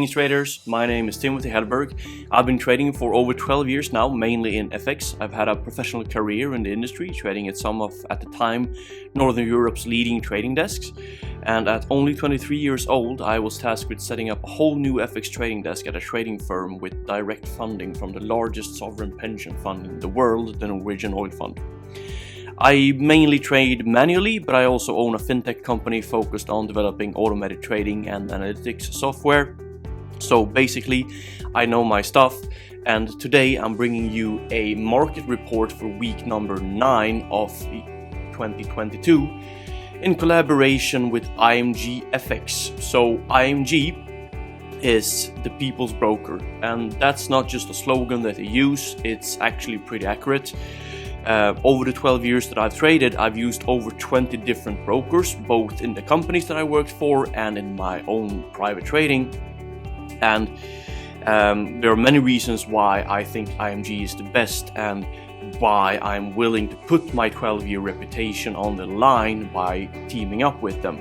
Greetings traders, my name is Timothy Hellberg. I've been trading for over 12 years now, mainly in FX. I've had a professional career in the industry, trading at some of, at the time, Northern Europe's leading trading desks. And at only 23 years old, I was tasked with setting up a whole new FX trading desk at a trading firm with direct funding from the largest sovereign pension fund in the world, the Norwegian Oil Fund. I mainly trade manually, but I also own a fintech company focused on developing automated trading and analytics software. So basically, I know my stuff, and today I'm bringing you a market report for week number 9 of 2022 in collaboration with IMGFX. So IMG is the people's broker, and that's not just a slogan that they use, it's actually pretty accurate. Over the 12 years that I've traded, I've used over 20 different brokers, both in the companies that I worked for and in my own private trading. And there are many reasons why I think IMG is the best and why I'm willing to put my 12-year reputation on the line by teaming up with them.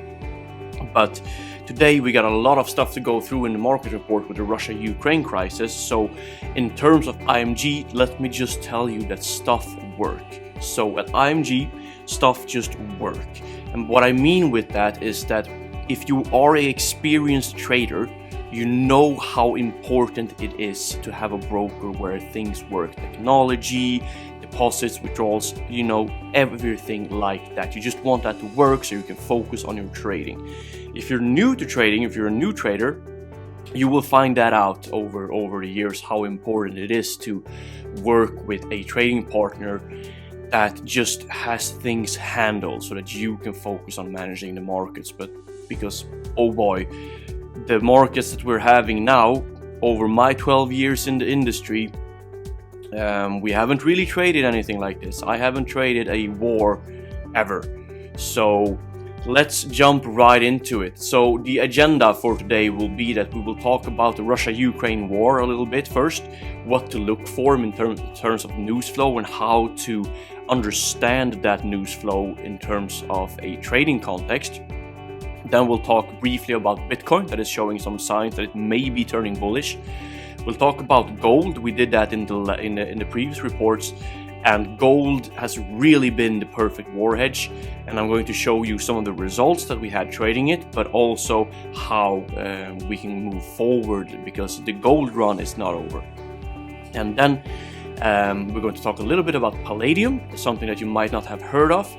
But today we got a lot of stuff to go through in the market report with the Russia-Ukraine crisis. So in terms of IMG, let me just tell you that stuff work. So at IMG, stuff just work. And what I mean with that is that if you are an experienced trader, you know how important it is to have a broker where things work. Technology, deposits, withdrawals, you know, everything like that. You just want that to work so you can focus on your trading. If you're new to trading, if you're a new trader, you will find that out over the years how important it is to work with a trading partner that just has things handled so that you can focus on managing the markets. But because, oh boy, the markets that we're having now, over my 12 years in the industry, we haven't really traded anything like this. I haven't traded a war ever. So let's jump right into it. So the agenda for today will be that we will talk about the Russia-Ukraine war a little bit first, what to look for in terms of news flow and how to understand that news flow in terms of a trading context. Then we'll talk briefly about Bitcoin, that is showing some signs that it may be turning bullish. We'll talk about gold. We did that in the previous reports, and gold has really been the perfect war hedge. And I'm going to show you some of the results that we had trading it, but also how we can move forward, because the gold run is not over. And then we're going to talk a little bit about Palladium, something that you might not have heard of.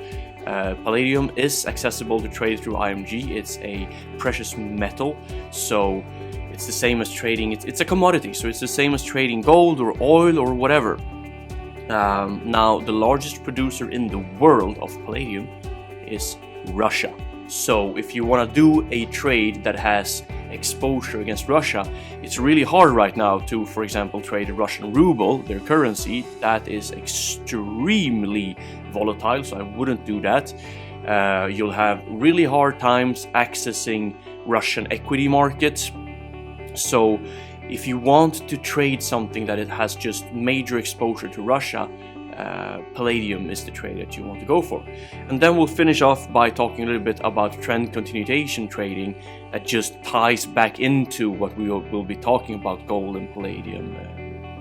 Palladium is accessible to trade through IMG. It's a precious metal, so it's the same as trading. It's a commodity, so it's the same as trading gold or oil or whatever. Now, the largest producer in the world of Palladium is Russia. So if you want to do a trade that has exposure against Russia, it's really hard right now to, for example, trade the Russian ruble, their currency. That is extremely volatile, so I wouldn't do that. You'll have really hard times accessing Russian equity markets. So if you want to trade something that it has just major exposure to Russia, Palladium is the trade that you want to go for. And then we'll finish off by talking a little bit about trend continuation trading that just ties back into what we will be talking about, gold and Palladium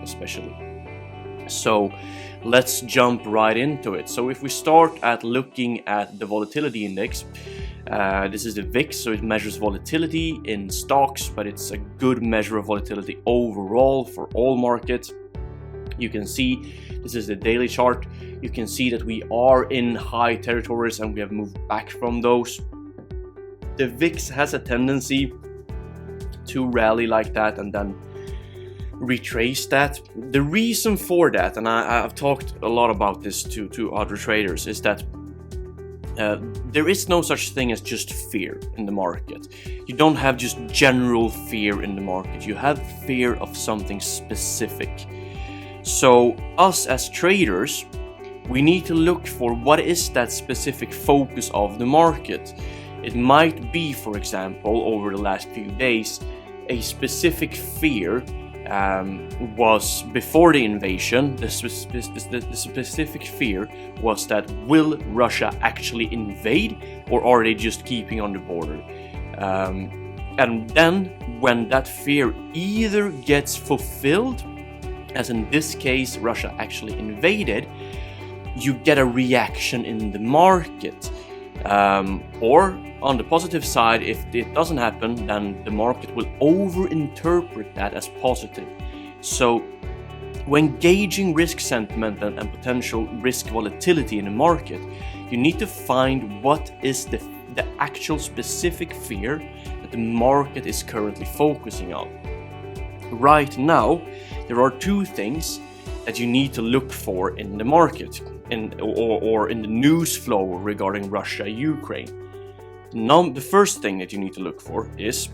especially. So let's jump right into it. So if we start at looking at the volatility index, this is the VIX, so it measures volatility in stocks, but it's a good measure of volatility overall for all markets. You can see, this is the daily chart. You can see that we are in high territories and we have moved back from those. The VIX has a tendency to rally like that and then retrace that. The reason for that, and I've talked a lot about this to other traders, is that there is no such thing as just fear in the market. You don't have just general fear in the market. You have fear of something specific. So us as traders, we need to look for what is that specific focus of the market. It might be, for example, over the last few days, a specific fear was before the invasion. The specific fear was that will Russia actually invade, or are they just keeping on the border? And then when that fear either gets fulfilled, as in this case Russia actually invaded, you get a reaction in the market. Or on the positive side, if it doesn't happen, then the market will overinterpret that as positive. So when gauging risk sentiment and potential risk volatility in the market, you need to find what is the actual specific fear that the market is currently focusing on. Right now, there are two things that you need to look for in the market, or in the news flow regarding Russia-Ukraine. The first thing that you need to look for is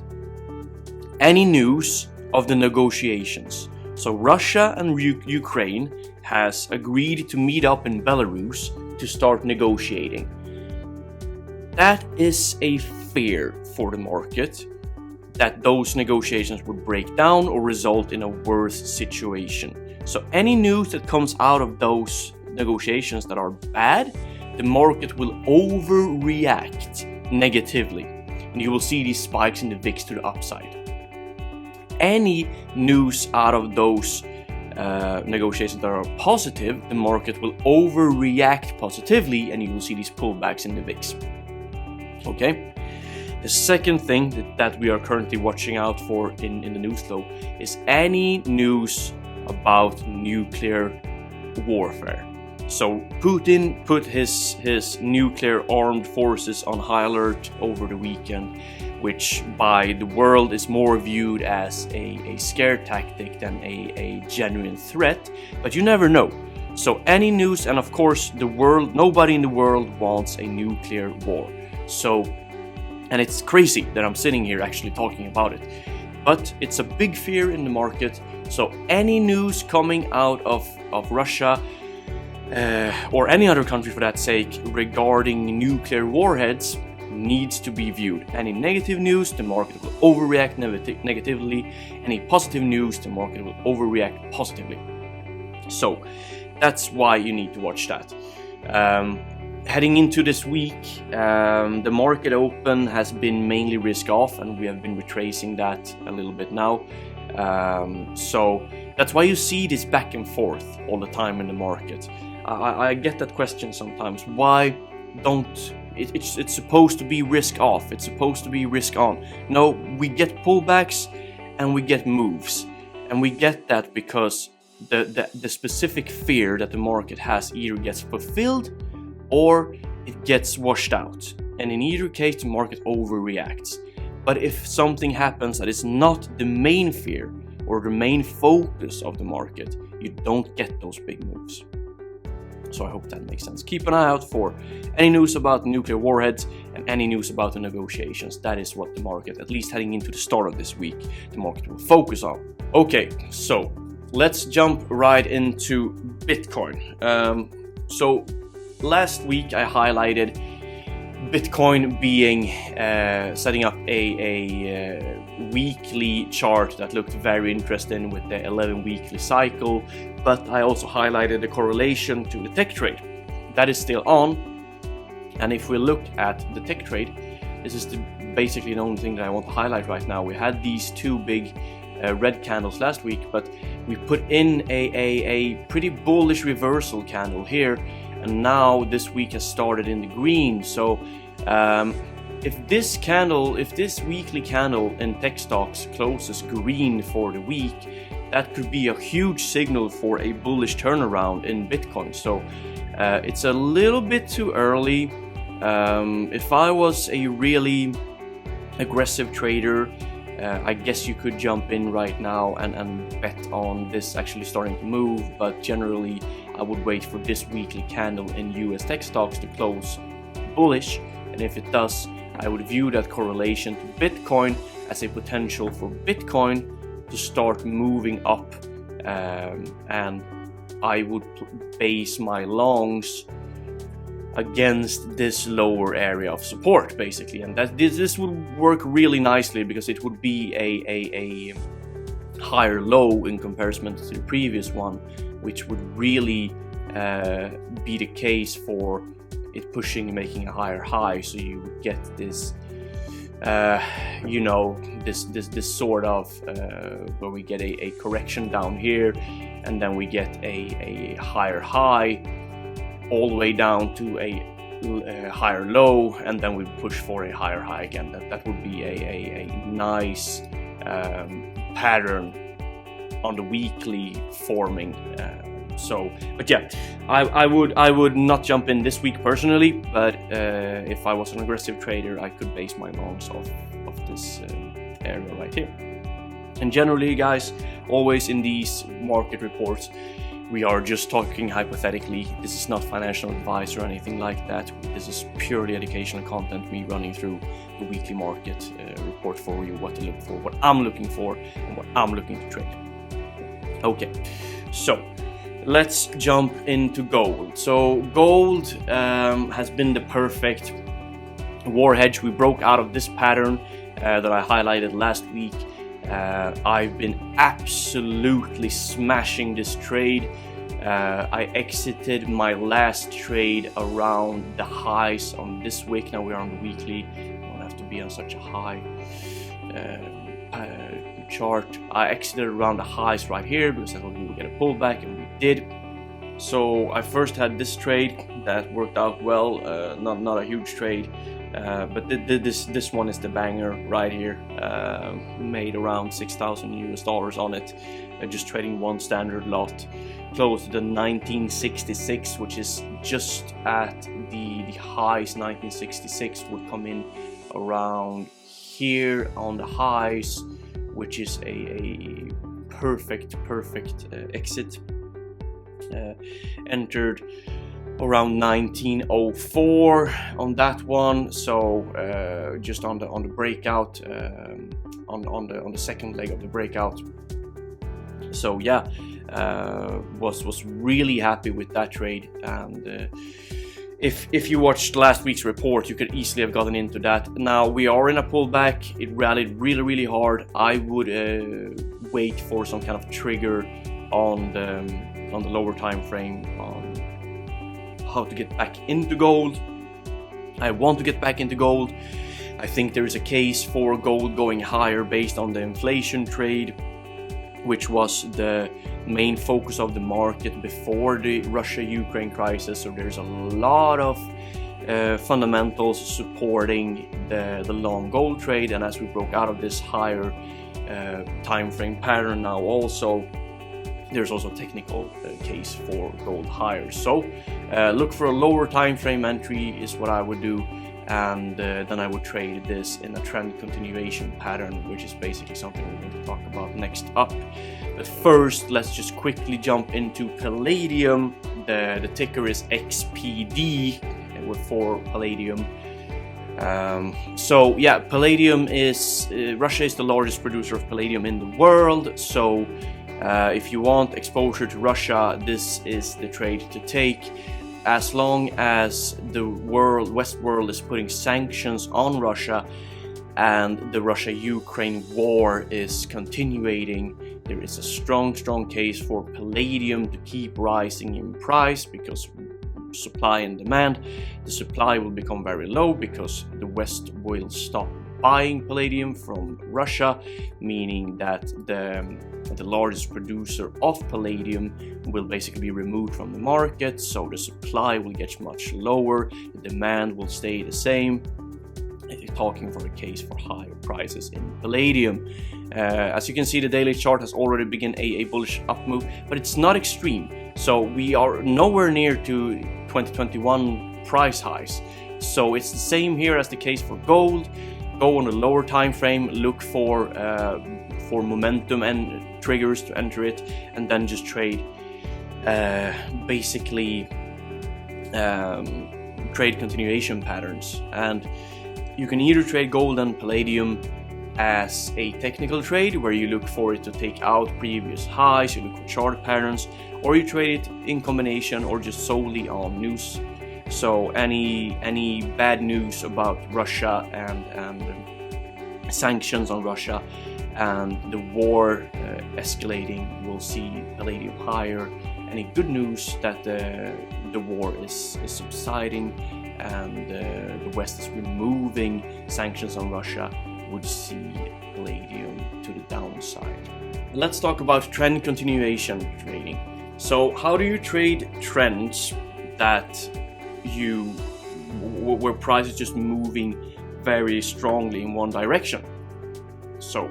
any news of the negotiations. So Russia and Ukraine has agreed to meet up in Belarus to start negotiating. That is a fear for the market that those negotiations would break down or result in a worse situation. So any news that comes out of those negotiations that are bad, the market will overreact negatively, and you will see these spikes in the VIX to the upside. Any news out of those negotiations that are positive, the market will overreact positively, and you will see these pullbacks in the VIX. Okay? The second thing that we are currently watching out for in the news flow is any news about nuclear warfare. So Putin put his nuclear armed forces on high alert over the weekend, which by the world is more viewed as a scare tactic than a genuine threat, but you never know. So any news, and of course nobody in the world wants a nuclear war. So, and it's crazy that I'm sitting here actually talking about it, but it's a big fear in the market. So any news coming out of Russia or any other country for that sake regarding nuclear warheads needs to be viewed. Any negative news, the market will overreact negatively. Any positive news, the market will overreact positively. So that's why you need to watch that. Heading into this week, the market open has been mainly risk off, and we have been retracing that a little bit now. So that's why you see this back and forth all the time in the market. I get that question sometimes. Why don't it's supposed to be risk off? It's supposed to be risk on. No, we get pullbacks and we get moves, and we get that because the specific fear that the market has either gets fulfilled or it gets washed out. And in either case, the market overreacts. But if something happens that is not the main fear or the main focus of the market, you don't get those big moves. So I hope that makes sense. Keep an eye out for any news about nuclear warheads and any news about the negotiations. That is what the market, at least heading into the start of this week, the market will focus on. Okay, so let's jump right into Bitcoin. So last week I highlighted Bitcoin being setting up a weekly chart that looked very interesting with the 11 weekly cycle, but I also highlighted the correlation to the tech trade. That is still on, and if we look at the tech trade, this is basically the only thing that I want to highlight right now. We had these two big red candles last week, but we put in a pretty bullish reversal candle here, and now this week has started in the green. So if this weekly candle in tech stocks closes green for the week, that could be a huge signal for a bullish turnaround in Bitcoin. So it's a little bit too early. If I was a really aggressive trader, I guess you could jump in right now and bet on this actually starting to move, but generally I would wait for this weekly candle in US tech stocks to close bullish, and if it does, I would view that correlation to Bitcoin as a potential for Bitcoin to start moving up, and I would base my longs against this lower area of support basically, and that this would work really nicely because it would be a higher low in comparison to the previous one, which would really be the case for it pushing and making a higher high, so you would get this you know, this sort of where we get a correction down here, and then we get a higher high all the way down to a higher low, and then we push for a higher high again. That would be a nice pattern on the weekly forming. But yeah, I would not jump in this week personally, but if I was an aggressive trader, I could base my longs off this area right here. And generally, guys, always in these market reports, we are just talking hypothetically. This is not financial advice or anything like that. This is purely educational content, me running through the weekly market report for you, what to look for, what I'm looking for, and what I'm looking to trade. Okay, so let's jump into gold. So gold has been the perfect war hedge. We broke out of this pattern that I highlighted last week. I've been absolutely smashing this trade. I exited my last trade around the highs on this wick. Now we're on the weekly. I don't have to be on such a high chart. I exited around the highs right here because I thought we would get a pullback, and we did. So I first had this trade that worked out well. Not a huge trade. But this one is the banger right here. Made around $6,000 on it, just trading one standard lot, close to the 1966, which is just at the highs. 1966 would come in around here on the highs, which is a perfect exit. Entered around 1904 on that one, so just on the breakout, on the second leg of the breakout. So yeah, was really happy with that trade. And if you watched last week's report, you could easily have gotten into that. Now we are in a pullback. It rallied really hard. I would wait for some kind of trigger on the lower time frame on how to get back into gold. I want to get back into gold. I think there is a case for gold going higher based on the inflation trade, which was the main focus of the market before the Russia-Ukraine crisis. So there's a lot of fundamentals supporting the long gold trade, and as we broke out of this higher time frame pattern now, also there's also a technical case for gold higher. So look for a lower time frame entry is what I would do, and then I would trade this in a trend continuation pattern, which is basically something we're going to talk about next up. But first, let's just quickly jump into Palladium. The ticker is XPD for Palladium. So yeah, Palladium is Russia is the largest producer of palladium in the world. So if you want exposure to Russia, this is the trade to take. As long as the West world is putting sanctions on Russia and the Russia-Ukraine war is continuing, there is a strong case for palladium to keep rising in price, because supply and demand. The supply will become very low because the West will stop buying palladium from Russia, meaning that the largest producer of palladium will basically be removed from the market, so the supply will get much lower, the demand will stay the same. You're talking for a case for higher prices in palladium. As you can see, the daily chart has already begun a bullish up move, but it's not extreme. So we are nowhere near to 2021 price highs. So it's the same here as the case for gold. Go on a lower time frame, look for momentum and triggers to enter it, and then just trade basically trade continuation patterns. And you can either trade gold and palladium as a technical trade, where you look for it to take out previous highs, you look for chart patterns, or you trade it in combination or just solely on news. So any bad news about Russia and sanctions on Russia and the war escalating, will see palladium higher. Any good news that the war is subsiding and the West is removing sanctions on Russia, would see Palladium to the downside. Let's talk about trend continuation trading. So how do you trade trends that where price is just moving very strongly in one direction? So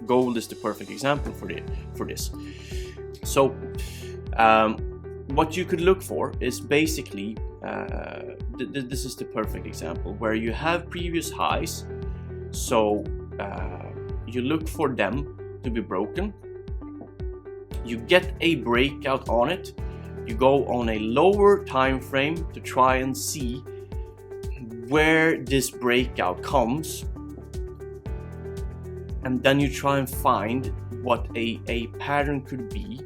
gold is the perfect example for this. So what you could look for is basically this is the perfect example where you have previous highs. So you look for them to be broken, you get a breakout on it, you go on a lower time frame to try and see where this breakout comes, and then you try and find what a pattern could be.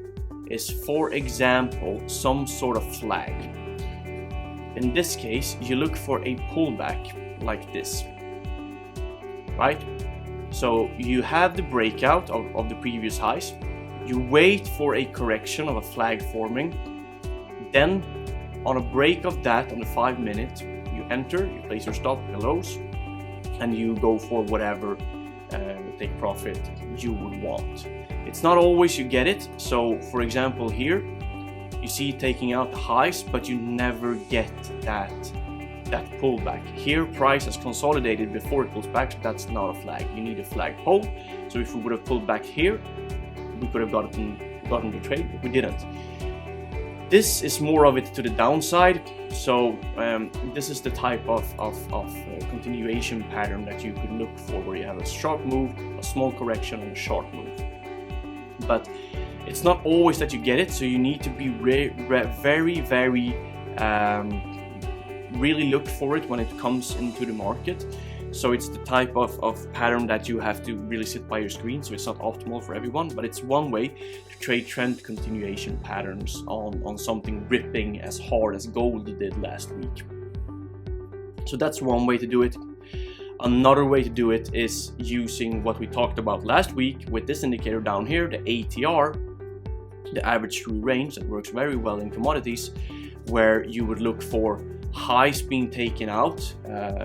Is, for example, some sort of flag. In this case, you look for a pullback like this, right? So you have the breakout of the previous highs, you wait for a correction of a flag forming, then on a break of that on the 5 minute, you enter, you place your stop belows, and you go for whatever take profit you would want. It's not always you get it. So for example here, you see it taking out the highs, but you never get that pullback. Here price has consolidated before it pulls back, so that's not a flag. You need a flag pull. So if we would have pulled back here, we could have gotten the trade, but we didn't. This is more of it to the downside. So this is the type of continuation pattern that you could look for, where you have a sharp move, a small correction, and a sharp move. But it's not always that you get it, so you need to be very really look for it when it comes into the market. So it's the type of pattern that you have to really sit by your screen, so it's not optimal for everyone, but it's one way to trade trend continuation patterns on something ripping as hard as gold did last week. So that's one way to do it. Another way to do it is using what we talked about last week with this indicator down here, the ATR, the average true range, that works very well in commodities, where you would look for highs being taken out,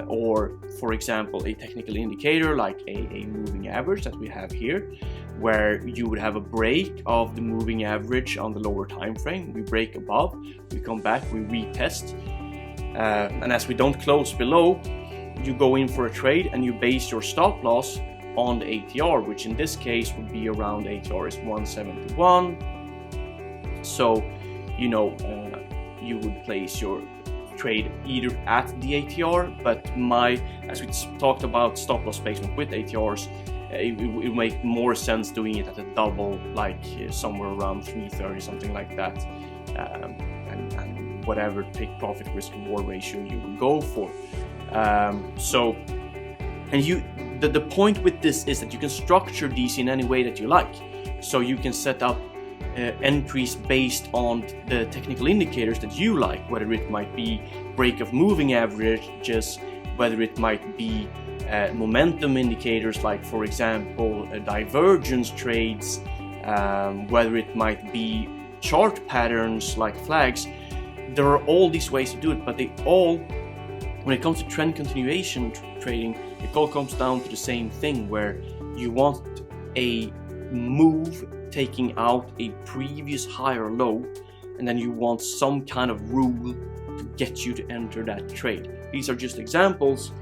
or for example a technical indicator like a moving average that we have here, where you would have a break of the moving average on the lower time frame. We break above, we come back, we retest, and as we don't close below, you go in for a trade and you base your stop loss on the ATR, which in this case would be around, ATR is 171. So you know, you would place your trade either at the ATR, but as we talked about stop loss placement with ATRs, it would make more sense doing it at a double, like somewhere around 330, something like that, and whatever take profit risk reward ratio you would go for. The point with this is that you can structure these in any way that you like. So you can set up entries based on the technical indicators that you like, whether it might be break of moving averages, whether it might be momentum indicators like, for example, divergence trades, whether it might be chart patterns like flags. There are all these ways to do it, but they all, when it comes to trend continuation trading, it all comes down to the same thing, where you want a move taking out a previous high or low, and then you want some kind of rule to get you to enter that trade. These are just examples.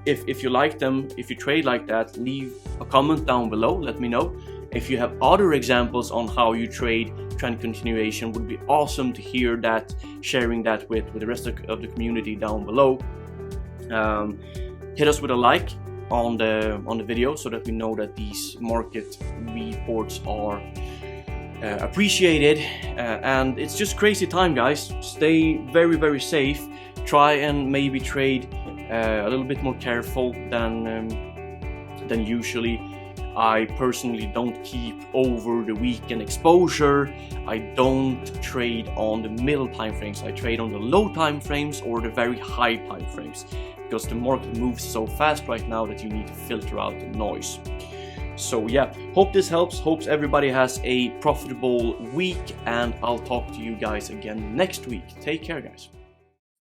If you like them, if you trade like that, leave a comment down below, let me know. If you have other examples on how you trade trend continuation, would be awesome to hear that, sharing that with the rest of the community down below. Hit us with a like on the video so that we know that these market reports are appreciated, and it's just crazy time, guys. Stay very safe. Try and maybe trade a little bit more careful than usually. I personally don't keep over the weekend exposure. I don't trade on the middle time frames. I trade on the low time frames or the very high time frames, because the market moves so fast right now that you need to filter out the noise. So yeah, hope this helps. Hopes everybody has a profitable week, and I'll talk to you guys again next week. Take care, guys.